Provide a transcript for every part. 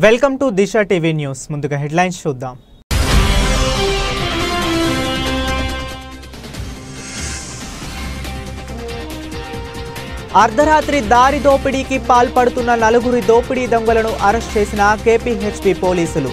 Welcome to Disha TV news. ముందుగా headlines చూద్దాం. అర్ధరాత్రి దారి దోపిడీకి పాల్పడుతున్న నలుగురి దోపిడీ దొంగలను అరెస్ట్ చేసిన కేపీహెచ్పీ పోలీసులు.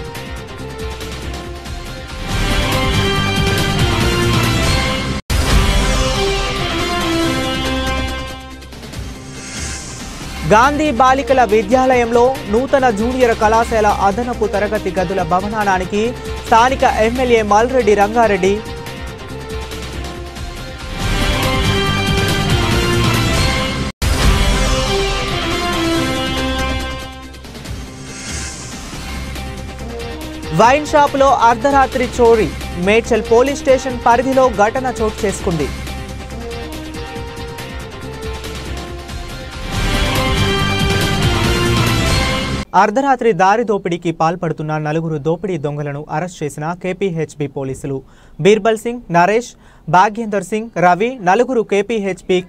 గాంధీ బాలికల విద్యాలయంలో నూతన జూనియర్ కళాశాల అదనపు తరగతి గదుల భవనానికి స్థానిక ఎమ్మెల్యే మల్రెడ్డి రంగారెడ్డి, వైన్ షాపులో అర్ధరాత్రి చోరీ. మేడ్చల్ పోలీస్ స్టేషన్ పరిధిలో ఘటన చోటు చేసుకుంది. అర్ధరాత్రి దారి దోపిడీకి పాల్పడుతున్న నలుగురు దోపిడీ దొంగలను అరెస్ట్ చేసిన కేపీహెచ్పీ పోలీసులు. బీర్బల్ సింగ్, నరేష్, భాగ్యేందర్ సింగ్, రవి నలుగురు కేపీహెచ్పీ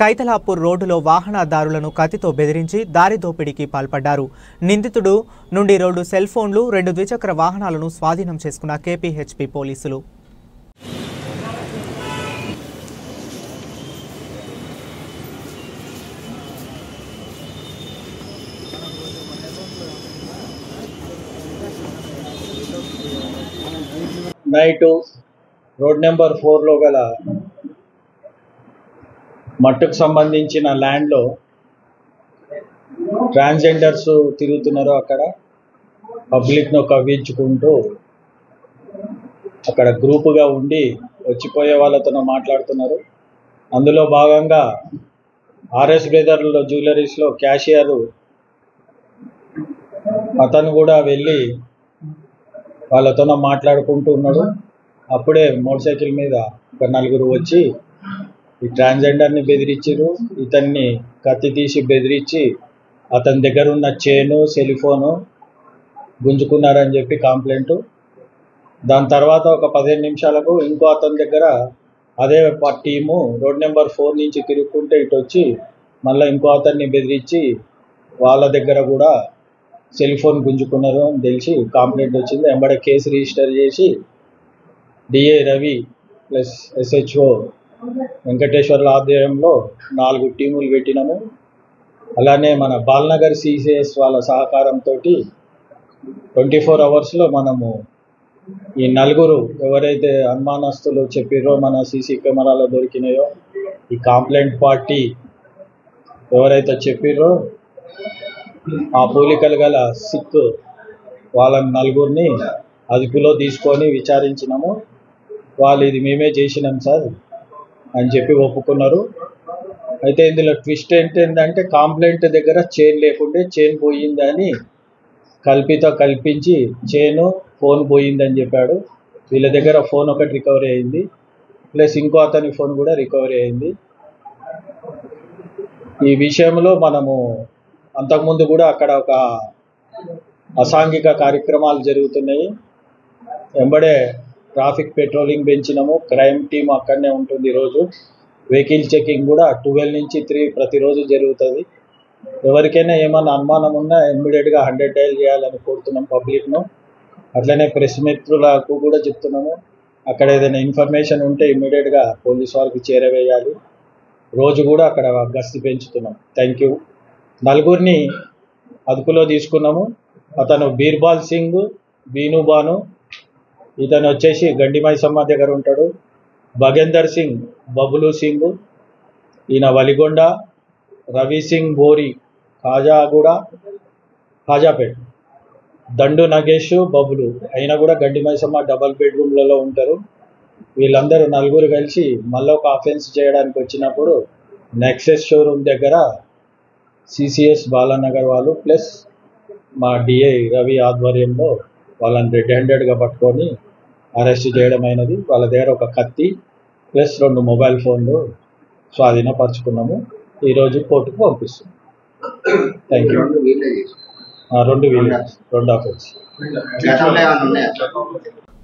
కైతలాపూర్ రోడ్డులో వాహనదారులను కత్తితో బెదిరించి దారి దోపిడీకి పాల్పడ్డారు. నిందితుడు నుండి 2 సెల్ ఫోన్లు, 2 ద్విచక్ర వాహనాలను స్వాధీనం చేసుకున్న కేపీహెచ్పీ పోలీసులు. నైట్ రోడ్ నెంబర్ 4లో గల మట్టుకు సంబంధించిన ల్యాండ్లో ట్రాన్స్జెండర్స్ తిరుగుతున్నారు. అక్కడ పబ్లిక్ను కవ్వించుకుంటూ అక్కడ గ్రూపుగా ఉండి వచ్చిపోయే వాళ్ళతో మాట్లాడుతున్నారు. అందులో భాగంగా ఆర్ఎస్ బ్రదర్లో జ్యువెలరీస్లో క్యాషియర్ అతను కూడా వెళ్ళి వాళ్ళతో మాట్లాడుకుంటూ ఉన్నాడు. అప్పుడే మోటార్ సైకిల్ మీద ఒక 4 వచ్చి ఈ ట్రాన్స్జెండర్ని బెదిరించారు. ఇతన్ని కత్తి తీసి బెదిరించి అతని దగ్గర ఉన్న చైను, సెల్ఫోను గుంజుకున్నారని చెప్పి కంప్లైంట్. దాని తర్వాత ఒక 15 నిమిషాలకు ఇంకో అతని దగ్గర అదే టీము రోడ్ నెంబర్ 4 నుంచి తిరుగుకుంటే ఇటు వచ్చి మళ్ళీ ఇంకో అతన్ని బెదిరించి వాళ్ళ దగ్గర కూడా సెల్ ఫోన్ గుంజుకున్నారు అని తెలిసి కంప్లైంట్ వచ్చింది. వెంబడే కేసు రిజిస్టర్ చేసి డిఏ రవి ప్లస్ ఎస్హెచ్ఓ వెంకటేశ్వర్ల ఆధ్వర్యంలో 4 టీములు పెట్టినాము. అలానే మన బాల్నగర్ సిసిఎస్ వాళ్ళ సహకారంతో 24 అవర్స్లో మనము ఈ 4 ఎవరైతే అనుమానస్తులు చెప్పారో మన సీసీ కెమెరాలో దొరికినాయో ఈ కంప్లైంట్ పార్టీ ఎవరైతే చెప్పారో ఆ పోలికలు గల సిక్ వాళ్ళని 4 అదుపులో తీసుకొని విచారించినాము. వాళ్ళు ఇది మేమే చేసినాం సార్ అని చెప్పి ఒప్పుకున్నారు. అయితే ఇందులో ట్విస్ట్ ఏంటంటే కంప్లైంట్ దగ్గర చైన్ లేకుంటే చైన్ పోయిందని కల్పించి చైను ఫోన్ పోయిందని చెప్పాడు. వీళ్ళ దగ్గర ఫోన్ ఒకటి రికవరీ అయింది, ప్లస్ ఇంకో అతని ఫోన్ కూడా రికవరీ అయింది. ఈ విషయంలో మనము అంతకుముందు కూడా అక్కడ ఒక అసాంఘిక కార్యక్రమాలు జరుగుతున్నాయి. వెంబడే ట్రాఫిక్ పెట్రోలింగ్ పెంచినాము. క్రైమ్ టీం అక్కడనే ఉంటుంది. రోజు వెహికల్ చెకింగ్ కూడా 12 నుంచి 3 ప్రతిరోజు జరుగుతుంది. ఎవరికైనా ఏమైనా అనుమానం ఉన్నా ఇమ్మీడియట్గా 100 డయల్ చేయాలని కోరుతున్నాం పబ్లిక్ను. అట్లనే ప్రెస్ మిత్రులకు కూడా చెప్తున్నాము, అక్కడ ఏదైనా ఇన్ఫర్మేషన్ ఉంటే ఇమ్మీడియట్గా పోలీస్ వారికి చేరవేయాలి. రోజు కూడా అక్కడ గస్తీ పెంచుతున్నాం. Thank you. 4 అదుపులో తీసుకున్నాము. అతను బీర్బాల్ సింగ్, బీనుబాను, ఇతను వచ్చేసి గండిమైసమ్మ దగ్గర ఉంటాడు. భగేందర్ సింగ్, బబులు సింగ్, ఈయన వలిగొండ. రవి సింగ్ బోరి, ఖాజాపేట్. దండు నగేష్, బబులు అయినా కూడా గండిమైసమ్మ డబల్ బెడ్రూమ్లలో ఉంటారు. వీళ్ళందరూ 4 కలిసి మళ్ళీ ఒక అఫెన్స్ చేయడానికి వచ్చినప్పుడు నెక్సెస్ షోరూమ్ దగ్గర సిసిఎస్ బాలానగర్ వాళ్ళు ప్లస్ మా డిఐ రవి ఆధ్వర్యంలో వాళ్ళని రెడ్ హ్యాండెడ్గా పట్టుకొని అరెస్ట్ చేయడం అయినది. వాళ్ళ దగ్గర ఒక కత్తి ప్లస్ 2 మొబైల్ ఫోన్లు స్వాధీనపరుచుకున్నాము. ఈరోజు కోర్టుకు పంపిస్తున్నాం. Thank you. 2 అఫెన్స్.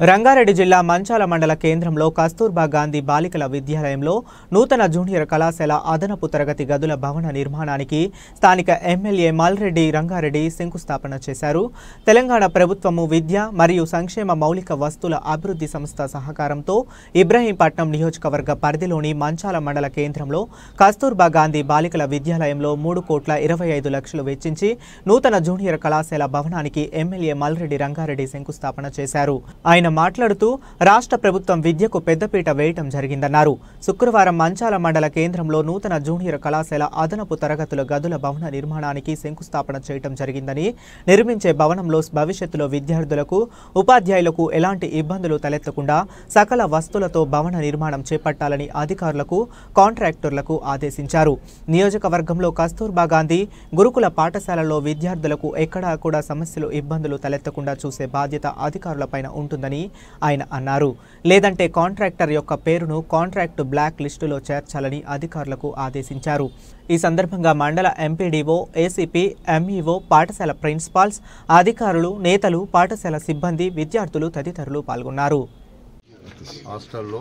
రంగారెడ్డి జిల్లా మంచాల మండల కేంద్రంలో కస్తూర్బా గాంధీ బాలికల విద్యాలయంలో నూతన జూనియర్ కళాశాల అదనపు తరగతి గదుల భవన నిర్మాణానికి స్థానిక ఎమ్మెల్యే మల్రెడ్డి రంగారెడ్డి శంకుస్థాపన చేశారు. తెలంగాణ ప్రభుత్వము విద్య మరియు సంక్షేమ మౌలిక వస్తువుల అభివృద్ధి సంస్థ సహకారంతో ఇబ్రహీంపట్నం నియోజకవర్గ పరిధిలోని మంచాల మండల కేంద్రంలో కస్తూర్బా గాంధీ బాలికల విద్యాలయంలో 3,25,00,000 వెచ్చించి నూతన జూనియర్ కళాశాల భవనానికి ఎమ్మెల్యే మల్రెడ్డి రంగారెడ్డి శంకుస్థాపన చేశారు. ఆయన మాట్లాడుతూ రాష్ట్ర ప్రభుత్వం విద్యకు పెద్దపీట వేయటం జరిగిందన్నారు. శుక్రవారం మంచాల మండల కేంద్రంలో నూతన జూనియర్ కళాశాల అదనపు తరగతుల గదుల భవన నిర్మాణానికి శంకుస్థాపన చేయటం జరిగిందని, నిర్మించే భవనంలో భవిష్యత్తులో విద్యార్థులకు ఉపాధ్యాయులకు ఎలాంటి ఇబ్బందులు తలెత్తకుండా సకల వస్తువులతో భవన నిర్మాణం చేపట్టాలని అధికారులకు కాంట్రాక్టర్లకు ఆదేశించారు. నియోజకవర్గంలో కస్తూర్బా గాంధీ గురుకుల పాఠశాలలో విద్యార్థులకు ఎక్కడా కూడా సమస్యలు ఇబ్బందులు తలెత్తకుండా చూసే బాధ్యత అధికారులపైన ఉంటుందని ఆయన అన్నారు. లేదంటే కాంట్రాక్టర్ యొక్క పేరును కాంట్రాక్ట్ బ్లాక్ లిస్టులో చేర్చాలని అధికారులకు ఆదేశించారు. ఈ సందర్భంగా మండల ఎంపీడీఓ, ఏసీపీ, ఎంఈఓ, పాఠశాల ప్రిన్సిపాల్స్, అధికారులు, నేతలు, పాఠశాల సిబ్బంది, విద్యార్థులు తదితరులు పాల్గొన్నారు. హాస్టల్లో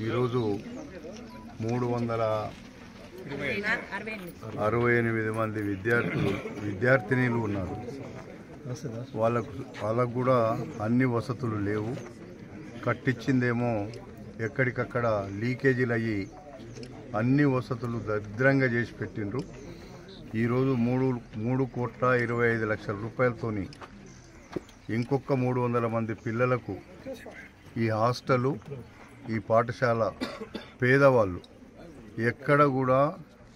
ఈరోజు 368 మంది విద్యార్థినీలు ఉన్నారు. వాళ్ళకు కూడా అన్ని వసతులు లేవు. కట్టించిందేమో ఎక్కడికక్కడ లీకేజీలు అయ్యి అన్ని వసతులు దరిద్రంగా చేసి పెట్టిండ్రు. ఈరోజు 3,25,00,000 రూపాయలతోని ఇంకొక 300 మంది పిల్లలకు ఈ హాస్టలు, ఈ పాఠశాల పేదవాళ్ళు ఎక్కడ కూడా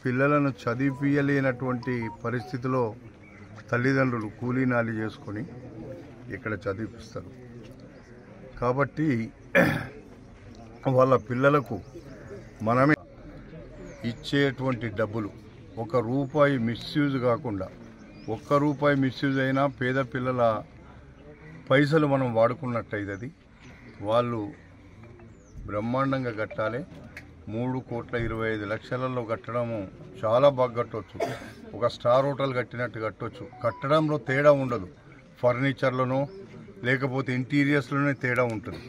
పిల్లలను చదివించలేనటువంటి పరిస్థితిలో తల్లిదండ్రులు కూలీనాలి చేసుకొని ఇక్కడ చదివిపిస్తారు. కాబట్టి వాళ్ళ పిల్లలకు మనమే ఇచ్చేటువంటి డబ్బులు ₹1 మిస్యూజ్ కాకుండా, ₹1 మిస్యూజ్ అయినా పేద పిల్లల పైసలు మనం వాడుకున్నట్టయితే వాళ్ళు బ్రహ్మాండంగా కట్టాలి. 3,25,00,000 కట్టడము చాలా బాగా కట్టవచ్చు. ఒక స్టార్ హోటల్ కట్టినట్టు కట్టవచ్చు. కట్టడంలో తేడా ఉండదు. ఫర్నిచర్లోనో లేకపోతే ఇంటీరియర్స్లోనే తేడా ఉంటుంది.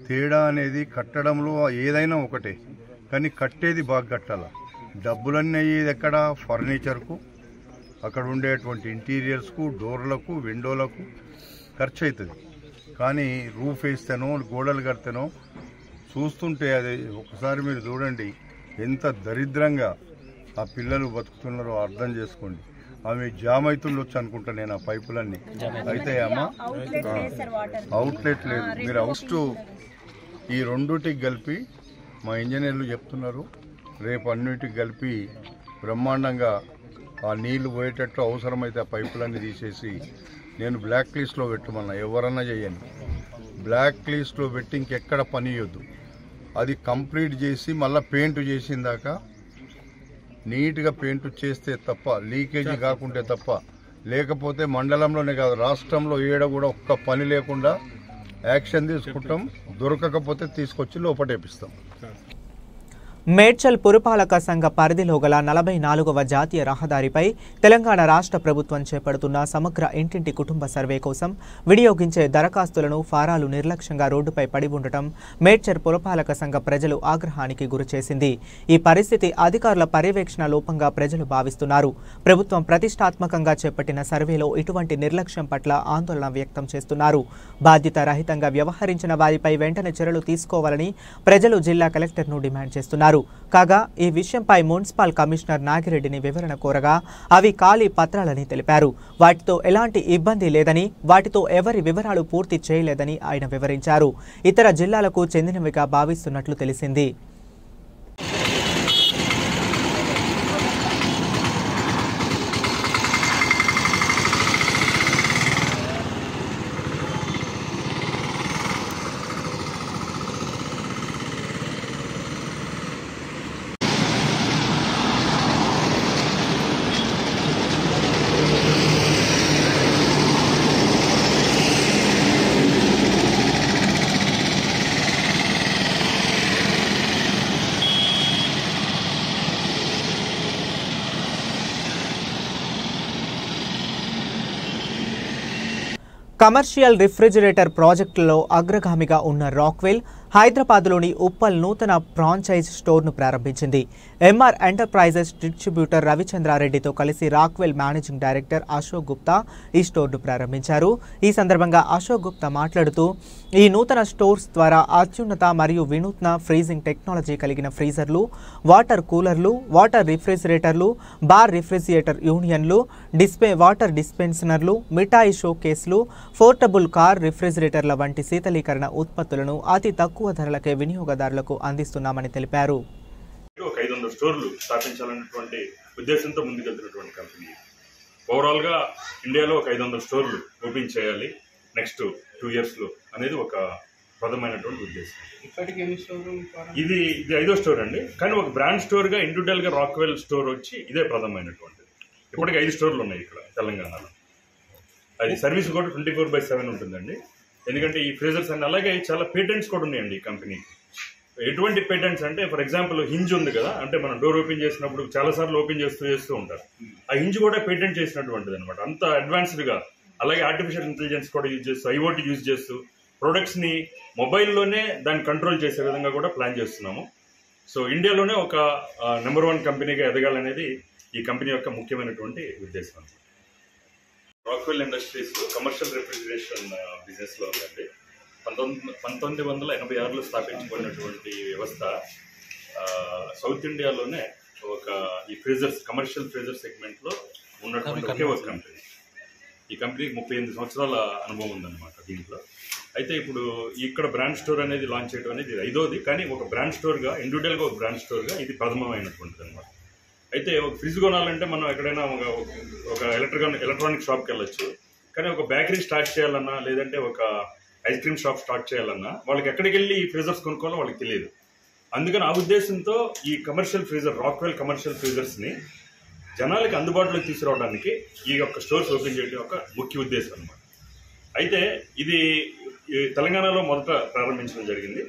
తేడా అనేది కట్టడంలో ఏదైనా ఒకటే, కానీ కట్టేది బాగా కట్టాలి. డబ్బులన్నీ అయ్యేది ఎక్కడ? ఫర్నిచర్కు, అక్కడ ఉండేటువంటి ఇంటీరియర్స్కు, డోర్లకు, విండోలకు ఖర్చు అవుతుంది. కానీ రూఫ్ వేస్తేనో గోడలు కడితేనో చూస్తుంటే అది ఒకసారి మీరు చూడండి ఎంత దరిద్రంగా ఆ పిల్లలు బతుకుతున్నారో అర్థం చేసుకోండి. ఆమె జామ్ అవుతుండొచ్చు అనుకుంటా నేను. ఆ పైపులన్నీ అయితే అమ్మా అవుట్లెట్ లేదు. మీరు అవుట్ ఈ రెండుటికి కలిపి మా ఇంజనీర్లు చెప్తున్నారు, రేపు అన్నిటికి కలిపి బ్రహ్మాండంగా ఆ నీళ్లు పోయేటట్టు అవసరమైతే ఆ పైపులన్నీ తీసేసి నేను బ్లాక్ లిస్ట్లో పెట్టమన్నా. ఎవరన్నా చేయండి, బ్లాక్ లిస్ట్లో పెట్టి ఇంకెక్కడ పని ఇవ్వద్దు. అది కంప్లీట్ చేసి మళ్ళీ పెయింట్ చేసిందాక నీట్గా పెయింట్ చేస్తే తప్ప, లీకేజీ కాకుంటే తప్ప, లేకపోతే మండలంలోనే కాదు రాష్ట్రంలో ఏడ కూడా ఒక్క పని లేకుండా యాక్షన్ తీసుకుంటాం. దొరకకపోతే తీసుకొచ్చి లోపటేపిస్తాం. మేడ్చల్ పురపాలక సంఘ పరిధిలో గల 44వ జాతీయ రహదారిపై తెలంగాణ రాష్ట్ర ప్రభుత్వం చేపడుతున్న సమగ్ర ఇంటింటి కుటుంబ సర్వే కోసం వినియోగించే దరఖాస్తులను ఫారాలు నిర్లక్ష్యంగా రోడ్డుపై పడి ఉండటం మేడ్చల్ పురపాలక సంఘ ప్రజలు ఆగ్రహానికి గురిచేసింది. ఈ పరిస్థితి అధికారుల పర్యవేక్షణ లోపంగా ప్రజలు భావిస్తున్నారు. ప్రభుత్వం ప్రతిష్టాత్మకంగా చేపట్టిన సర్వేలో ఇటువంటి నిర్లక్ష్యం పట్ల ఆందోళన వ్యక్తం చేస్తున్నారు. బాధ్యత రహితంగా వ్యవహరించిన వారిపై వెంటనే చర్యలు తీసుకోవాలని ప్రజలు జిల్లా కలెక్టర్ను డిమాండ్ చేస్తున్నారు. కాగా ఈ విషయంపై మున్సిపల్ కమిషనర్ నాగిరెడ్డిని వివరణ కోరగా అవి ఖాళీ పత్రాలని తెలిపారు. వాటితో ఎలాంటి ఇబ్బంది లేదని, వాటితో ఎవరి వివరాలు పూర్తి చేయలేదని ఆయన వివరించారు. ఇతర జిల్లాలకు చెందినవిగా భావిస్తున్నట్లు తెలిసింది. కమర్షియల్ రిఫ్రిజిరేటర్ ప్రాజెక్టులలో అగ్రగామిగా ఉన్న రాక్వెల్ హైదరాబాద్లోని ఉప్పల్ నూతన ఫ్రాంచైజ్ స్టోర్ను ప్రారంభించింది. ఎంఆర్ ఎంటర్ప్రైజెస్ డిస్ట్రిబ్యూటర్ రవిచంద్రారెడ్డితో కలిసి Rockwell managing director Ashok Gupta ఈ స్టోర్ను ప్రారంభించారు. ఈ సందర్భంగా అశోక్ గుప్తా మాట్లాడుతూ ఈ నూతన స్టోర్స్ ద్వారా అత్యున్నత మరియు వినూత్న ఫ్రీజింగ్ టెక్నాలజీ కలిగిన ఫ్రీజర్లు, వాటర్ కూలర్లు, వాటర్ రిఫ్రిజిరేటర్లు, బార్ రిఫ్రిజిరేటర్ యూనియన్లు, వాటర్ డిస్పెన్సర్లు, మిఠాయి షో కేసులు, పోర్టబుల్ కార్ రిఫ్రిజిరేటర్ల వంటి శీతలీకరణ ఉత్పత్తులను అతి తక్కువ ధరలకే వినియోగదారులకు అందిస్తున్నామని తెలిపారు. 500 స్టోర్లు స్థాపించాలన్నటువంటి ఉద్దేశంతో ముందుకెళ్తున్నటువంటి కంపెనీ. ఓవరాల్ గా ఇండియాలో 500 స్టోర్లు ఓపెన్ చేయాలి నెక్స్ట్ 2 years లో అనేది ఒక ప్రధానమైనటువంటి ఉద్దేశం. ఇది 5వ స్టోర్ అండి. కానీ ఒక బ్రాండ్ స్టోర్ గా ఇండివిజువల్ గా రాక్వెల్ స్టోర్ వచ్చి ఇదే ప్రధానమైనటువంటిది. ఇప్పటికి 5 స్టోర్లు ఉన్నాయి ఇక్కడ తెలంగాణలో. అది సర్వీస్ కూడా 24/7 ఉంటుందండి. ఎందుకంటే ఈ ఫ్రీజర్స్ అన్ని అలాగే చాలా పేటెంట్స్ కూడా ఉన్నాయండి ఈ కంపెనీకి. ఎటువంటి పేటెంట్స్ అంటే ఫర్ ఎగ్జాంపుల్ హింజ్ ఉంది కదా, అంటే మనం డోర్ ఓపెన్ చేసినప్పుడు చాలా సార్లు ఓపెన్ చేస్తూ ఉంటారు. ఆ హింజ్ కూడా పేటెంట్ చేసినటువంటిది అనమాట. అంత అడ్వాన్స్డ్ గా, అలాగే ఆర్టిఫిషియల్ ఇంటెలిజెన్స్ కూడా యూజ్ చేస్తూ, ఐఓటీ యూజ్ చేస్తూ ప్రొడక్ట్స్ ని మొబైల్లోనే దాన్ని కంట్రోల్ చేసే విధంగా కూడా ప్లాన్ చేస్తున్నాము. సో ఇండియాలోనే ఒక నెంబర్ 1 కంపెనీగా ఎదగాలనేది ఈ కంపెనీ యొక్క ముఖ్యమైనటువంటి ఉద్దేశం. Rockwell Industries commercial refrigeration business లో ఉందండి. 1986లో స్థాపించబడినటువంటి వ్యవస్థ సౌత్ ఇండియాలోనే ఒక ఈ ఫ్రీజర్స్ కమర్షియల్ ఫ్రీజర్ సెగ్మెంట్ లో ఉన్నటువంటి ఒకే ఒక కంపెనీ. ఈ కంపెనీకి 38 సంవత్సరాల అనుభవం ఉందన్నమాట దీంట్లో. అయితే ఇప్పుడు ఇక్కడ బ్రాండ్ స్టోర్ అనేది లాంచ్ చేయడం అనేది 5వది. కానీ ఒక బ్రాండ్ స్టోర్ గా, ఇండివిజువల్ గా ఒక బ్రాండ్ స్టోర్ గా ఇది ప్రథమమైనటువంటిది అనమాట. అయితే ఒక ఫ్రిడ్జ్ కొనాలంటే మనం ఎక్కడైనా ఒక ఎలక్ట్రానిక్ షాప్కి వెళ్ళొచ్చు. కానీ ఒక బేకరీ స్టార్ట్ చేయాలన్నా, లేదంటే ఒక ఐస్ క్రీమ్ షాప్ స్టార్ట్ చేయాలన్నా వాళ్ళకి ఎక్కడికి వెళ్ళి ఈ ఫ్రీజర్స్ కొనుక్కోవాలో వాళ్ళకి తెలియదు. అందుకని ఆ ఉద్దేశంతో ఈ commercial freezer Rockwell commercial freezers ని జనాలకి అందుబాటులోకి తీసుకురావడానికి ఈ యొక్క స్టోర్స్ ఓపెన్ చేయడం ఒక ముఖ్య ఉద్దేశం అన్నమాట. అయితే ఇది తెలంగాణలో మొదట ప్రారంభించడం జరిగింది.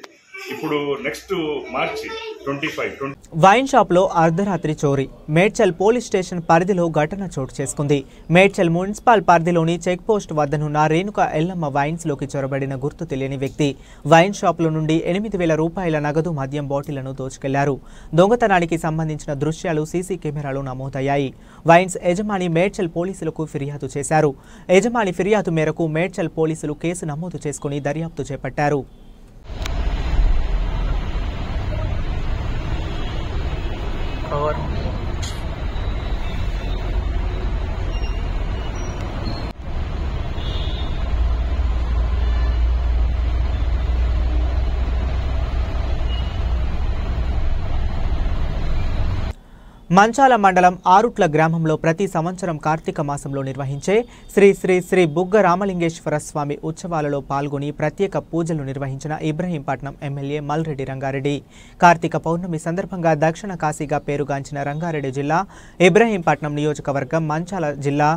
ఇప్పుడు నెక్స్ట్ మార్చి 25 వైన్ షాప్లో అర్ధరాత్రి చోరీ. మేడ్చల్ పోలీస్ స్టేషన్ పరిధిలో ఘటన చోటు చేసుకుంది. మేడ్చల్ మున్సిపల్ పరిధిలోని చెక్ పోస్ట్ వద్దనున్న రేణుక ఎల్లమ్మ వైన్స్ లోకి చొరబడిన గుర్తు తెలియని వ్యక్తి వైన్ షాపుల నుండి 8,000 రూపాయల నగదు మద్యం బాటిళ్లను దోచుకెళ్లారు. దొంగతనానికి సంబంధించిన దృశ్యాలు సీసీ కెమెరాలో నమోదయ్యాయి. వైన్స్ యజమాని మేడ్చల్ పోలీసులకు ఫిర్యాదు చేశారు. యజమాని ఫిర్యాదు మేరకు మేడ్చల్ పోలీసులు కేసు నమోదు చేసుకుని దర్యాప్తు చేపట్టారు. మంచాల మండలం ఆరుట్ల గ్రామంలో ప్రతి సంవత్సరం కార్తీక మాసంలో నిర్వహించే శ్రీ శ్రీ శ్రీ బుగ్గ రామలింగేశ్వర స్వామి ఉత్సవాలలో పాల్గొని ప్రత్యేక పూజలు నిర్వహించిన ఇబ్రహీంపట్నం ఎమ్మెల్యే మల్రెడ్డి రంగారెడ్డి. కార్తీక పౌర్ణమి సందర్భంగా దక్షిణ కాశీగా పేరుగాంచిన రంగారెడ్డి జిల్లా ఇబ్రహీంపట్నం నియోజకవర్గం మంచాల జిల్లా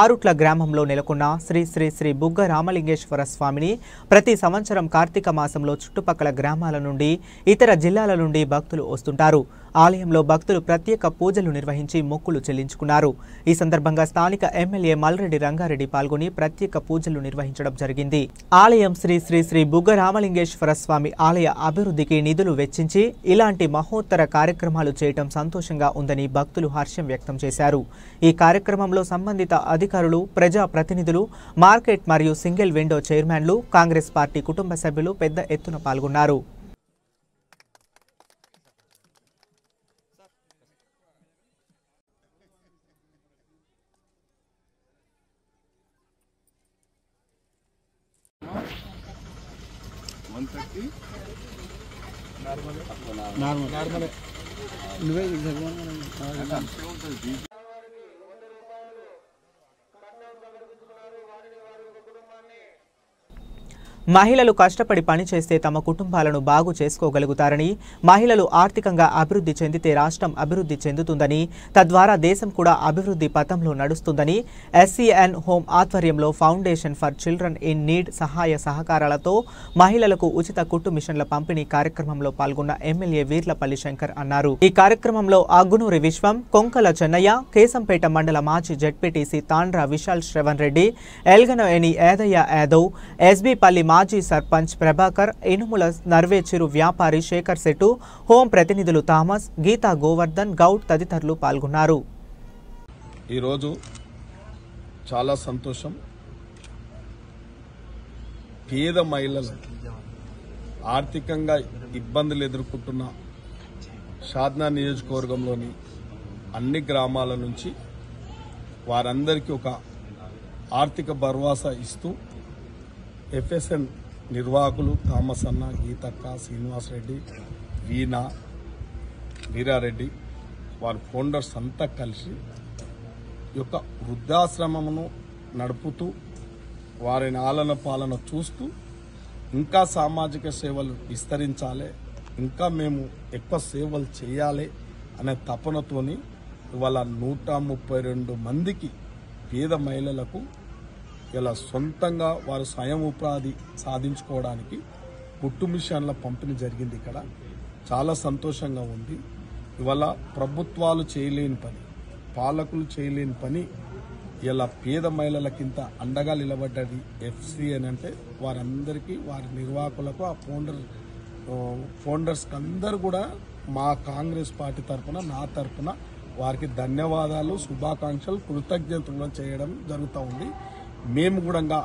ఆరుట్ల గ్రామంలో నెలకొన్న శ్రీ శ్రీ శ్రీ బుగ్గ రామలింగేశ్వర స్వామిని ప్రతి సంవత్సరం కార్తీక మాసంలో చుట్టుపక్కల గ్రామాల నుండి, ఇతర జిల్లాల నుండి భక్తులు వస్తుంటారు. ఆలయంలో భక్తులు ప్రత్యేక పూజలు నిర్వహించి మొక్కులు చెల్లించుకున్నారు. ఈ సందర్భంగా స్థానిక ఎమ్మెల్యే మల్రెడ్డి రంగారెడ్డి పాల్గొని ప్రత్యేక పూజలు నిర్వహించడం జరిగింది. ఆలయం శ్రీ శ్రీ శ్రీ బుగ్గ రామలింగేశ్వర స్వామి ఆలయ అభివృద్ధికి నిధులు వెచ్చించి ఇలాంటి మహోత్తర కార్యక్రమాలు చేయటం సంతోషంగా ఉందని భక్తులు హర్షం వ్యక్తం చేశారు. ఈ కార్యక్రమంలో సంబంధిత అధికారులు, ప్రజా ప్రతినిధులు, మార్కెట్ మరియు సింగిల్ విండో చైర్మన్లు, కాంగ్రెస్ పార్టీ కుటుంబ సభ్యులు పెద్ద ఎత్తున పాల్గొన్నారు. మహిళలు కష్టపడి పనిచేస్తే తమ కుటుంబాలను బాగు చేసుకోగలుగుతారని, మహిళలు ఆర్థికంగా అభివృద్ధి చెందితే రాష్ట్రం అభివృద్ధి చెందుతుందని, తద్వారా దేశం కూడా అభివృద్ధి పథంలో నడుస్తుందని ఎస్సీఎన్ హోమ్ ఆధ్వర్యంలో foundation for children in need సహాయ సహకారాలతో మహిళలకు ఉచిత కుట్టు మిషన్ల పంపిణీ కార్యక్రమంలో పాల్గొన్న ఎమ్మెల్యే వీర్లపల్లి శంకర్ అన్నారు. ఈ కార్యక్రమంలో అగ్గునూరి విశ్వం, కొంకల చెన్నయ్య, కేశంపేట మండల మాజీ జెడ్పీటీసీ తాండ్ర విశాల్ శ్రవణ్ రెడ్డి, ఎల్గనవేని ఏదయ్య యాదవ్, ఎస్బీపల్లి మాజీ సర్పంచ్ ప్రభాకర్, ఇనుముల నర్వేచిరు వ్యాపారి శేఖర్ శెట్టు, హోం ప్రతినిధులు థామస్, గీతా గోవర్ధన్ గౌడ్ తదితరులు పాల్గొన్నారు. ఈరోజు చాలా సంతోషం. పేద మహిళలు ఆర్థికంగా ఇబ్బందులు ఎదుర్కొంటున్న షాద్నా నియోజకవర్గంలోని అన్ని గ్రామాల నుంచి వారందరికీ ఒక ఆర్థిక భరోసా ఇస్తూ ఎఫ్ఎస్ఎన్ నిర్వాహకులు థామస్ అన్న, గీతక్క, శ్రీనివాసరెడ్డి, వీణా, వీరారెడ్డి వారి ఫౌండర్స్ అంతా కలిసి ఈ యొక్క వృద్ధాశ్రమమును నడుపుతూ వారిని ఆలన పాలన చూస్తూ ఇంకా సామాజిక సేవలు విస్తరించాలి, ఇంకా మేము ఎక్కువ సేవలు చేయాలి అనే తపనతోని ఇవాళ 132 మందికి పేద మహిళలకు ఇలా సొంతంగా వారు స్వయం ఉపాధి సాధించుకోవడానికి కుట్టు మిషన్ల పంపిణీ జరిగింది. ఇక్కడ చాలా సంతోషంగా ఉంది. ఇవాళ ప్రభుత్వాలు చేయలేని పని, పాలకులు చేయలేని పని ఇలా పేద మహిళలకింత అండగా నిలబడ్డది ఎఫ్సిఎన్ అంటే వారందరికీ, వారి నిర్వాహకులకు, ఆ ఫౌండర్స్కి అందరూ కూడా మా కాంగ్రెస్ పార్టీ తరఫున, నా తరఫున వారికి ధన్యవాదాలు, శుభాకాంక్షలు, కృతజ్ఞతలు చేయడం జరుగుతూ ఉంది. మేము కూడా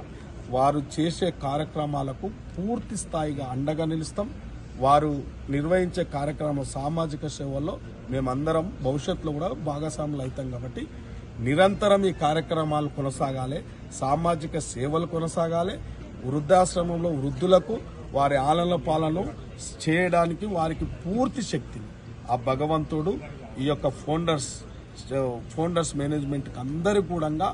వారు చేసే కార్యక్రమాలకు పూర్తి స్థాయిగా అండగా నిలుస్తాం. వారు నిర్వహించే కార్యక్రమం సామాజిక సేవల్లో మేమందరం భవిష్యత్తులో కూడా భాగస్వాములు అవుతాం. కాబట్టి నిరంతరం ఈ కార్యక్రమాలు కొనసాగాలి, సామాజిక సేవలు కొనసాగాలి. వృద్ధాశ్రమంలో వృద్ధులకు వారి ఆలన పాలన చేయడానికి వారికి పూర్తి శక్తిని ఆ భగవంతుడు ఈ యొక్క ఫౌండర్స్ మేనేజ్మెంట్కి అందరూ కూడా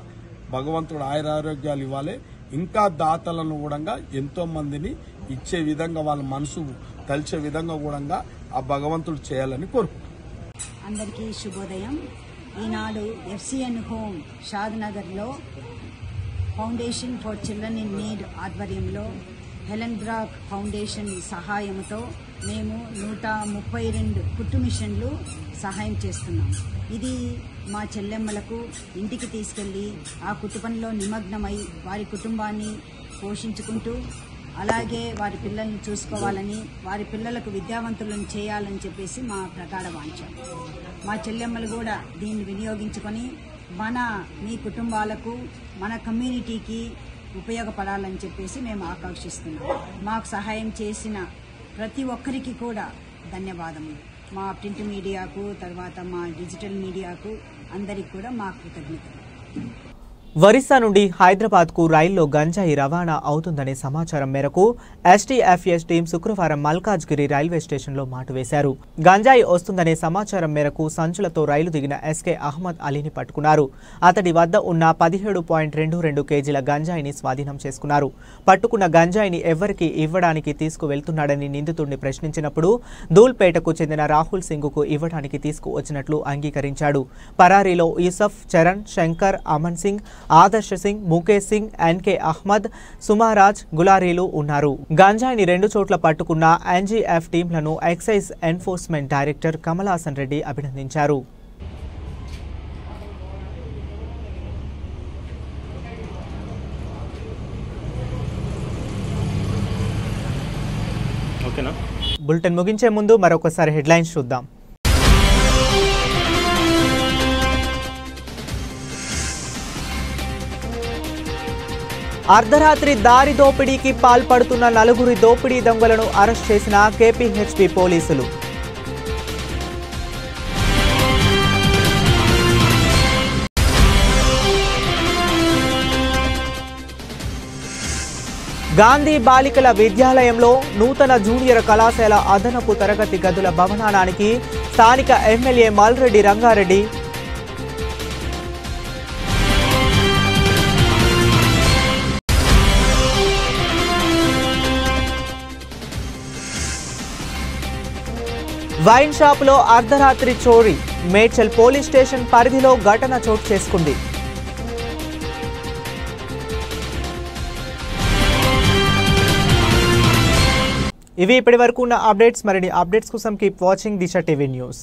భగవంతుడు ఆయురారోగ్యాలు ఇవ్వాలి. ఇంకా దాతలను కూడా ఎంతో మందిని ఇచ్చే విధంగా వాళ్ళ మనసు తలిచే విధంగా కూడా ఆ భగవంతుడు చేయాలని కోరుకుంటున్నాం. అందరికీ శుభోదయం. ఈనాడు ఎఫ్సిఎన్ హోమ్ షాద్నగర్లో foundation for children in need ఆధ్వర్యంలో హెలెన్ బ్రాక్ ఫౌండేషన్ సహాయంతో మేము 132 కుట్టు మిషన్లు సహాయం చేస్తున్నాం. ఇది మా చెల్లెమ్మలకు ఇంటికి తీసుకెళ్లి ఆ కుట్టు పనిలో నిమగ్నమై వారి కుటుంబాన్ని పోషించుకుంటూ, అలాగే వారి పిల్లల్ని చూసుకోవాలని, వారి పిల్లలకు విద్యావంతులను చేయాలని చెప్పేసి మా ప్రగాఢ వాంఛ. మా చెల్లెమ్మలు కూడా దీన్ని వినియోగించుకొని మీ కుటుంబాలకు, మన కమ్యూనిటీకి ఉపయోగపడాలని చెప్పేసి మేము ఆకాంక్షిస్తున్నాం. మాకు సహాయం చేసిన ప్రతి ఒక్కరికి కూడా ధన్యవాదములు. మా ప్రింట్ మీడియాకు, తర్వాత మా డిజిటల్ మీడియాకు అందరికి కూడా మా కృతజ్ఞతలు. ఒరిస్సా నుండి హైదరాబాద్కు రైల్లో గంజాయి రవాణా అవుతుందనే సమాచారం మేరకు ఎస్టీఎఫ్ఎస్ టీం శుక్రవారం మల్కాజ్గిరి రైల్వే స్టేషన్లో మాటు వేశారు. గంజాయి వస్తుందనే సమాచారం మేరకు సంచులతో రైలు దిగిన ఎస్కే అహ్మద్ అలీని పట్టుకున్నారు. అతడి వద్ద ఉన్న 17.22 కేజీల గంజాయిని స్వాధీనం చేసుకున్నారు. పట్టుకున్న గంజాయిని ఎవరికి ఇవ్వడానికి తీసుకువెళ్తున్నాడని నిందితుడిని ప్రశ్నించినప్పుడు ధూల్పేటకు చెందిన రాహుల్ సింగ్కు ఇవ్వడానికి తీసుకువచ్చినట్లు అంగీకరించాడు. పరారీలో యూసఫ్, చరణ్, శంకర్, అమన్ సింగ్, ఆదర్శ్ సింగ్, ముఖేష్ సింగ్, ఎన్కే అహ్మద్, సుమారాజ్, గులారీలు ఉన్నారు. గంజాయిని 2 చోట్ల పట్టుకున్న ఎన్జీఎఫ్ టీంలను excise enforcement director Kamalasan Reddy అభినందించారు. బులెటిన్ ముగించే ముందు మరొకసారి హెడ్లైన్స్ చూద్దాం. అర్ధరాత్రి దారి దోపిడీకి పాల్పడుతున్న 4 దోపిడీ దొంగలను అరెస్ట్ చేసిన కేపీహెచ్బీ పోలీసులు. గాంధీ బాలికల విద్యాలయంలో నూతన జూనియర్ కళాశాల అదనపు తరగతి గదుల భవనానికి స్థానిక ఎమ్మెల్యే మల్రెడ్డి రంగారెడ్డి వైన్ షాపులో అర్ధరాత్రి చోరీ. మేడ్చల్ పోలీస్ స్టేషన్ పరిధిలో ఘటన చోటు చేసుకుంది. ఇవి ఇప్పటి వరకు ఉన్న అప్డేట్స్. మరిన్ని అప్డేట్స్ కోసం కీప్ వాచింగ్ దిశ టీవీ న్యూస్.